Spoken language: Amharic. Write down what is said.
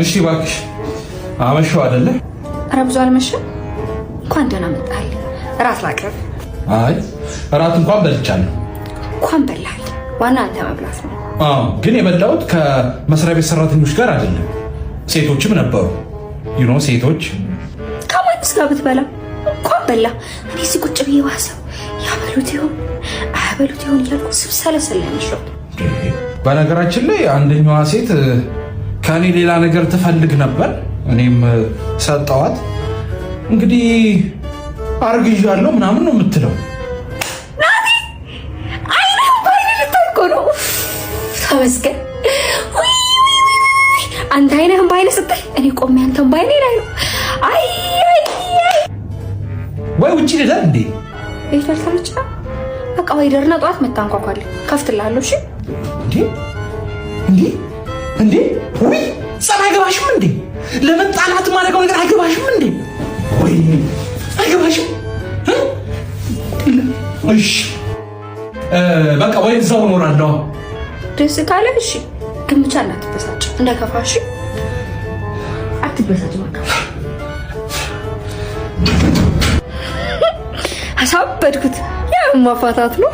እሺ እባክሽ አመሸው አይደለ? ኧረ ብዙ አልመሸም። እንኳን ደህና መጣህ። እራት ላቅርብ? አይ እራት እንኳን በልቻለሁ። እንኳን በላህ። ዋና አንተ መብላት ነው። ግን የበላሁት ከመስሪያ ቤት ሰራተኞች ጋር አይደለም። ሴቶችም ነበሩ። ሴቶች ከማንስ ጋር ብትበላ እንኳን በላህ። እኔ እዚህ ቁጭ ብዬ ዋሰው ያበሉት ይሆን አያበሉት ይሆን እያልኩ ስብሰለሰል ያመሸሁት። በነገራችን ላይ አንደኛዋ ሴት ከኔ ሌላ ነገር ትፈልግ ነበር። እኔም ሰጠዋት። እንግዲህ አርግዣለሁ ምናምን ነው የምትለው። ናቲ አይነህ ባይኔ ልታይኮ ነው። ተመስገን። አንተ አይነህም ባይኔ ስትል እኔ ቆሜ አንተም ባይኔ ላይ ነው። አይ ወይ ውጪ ልደር እንዴ? ቤት አልተመቸ በቃ ወይ ደርና ጠዋት መታንኳኳል ከፍትልሃለሁ። እሺ እንዴ ወይ ጸብ አይገባሽም እንዴ? ለመጣላት ማድረገው ነገር አይገባሽም እንዴ? ወይ አይገባሽም? እሺ በቃ ወይ እዛው እኖራለሁ። ደስ ካለ እሺ፣ ግን ብቻ እንዳትበሳጭ እንደከፋሽ። አትበሳጭ በቃ። አሳበድኩት። ያ ማፋታት ነው።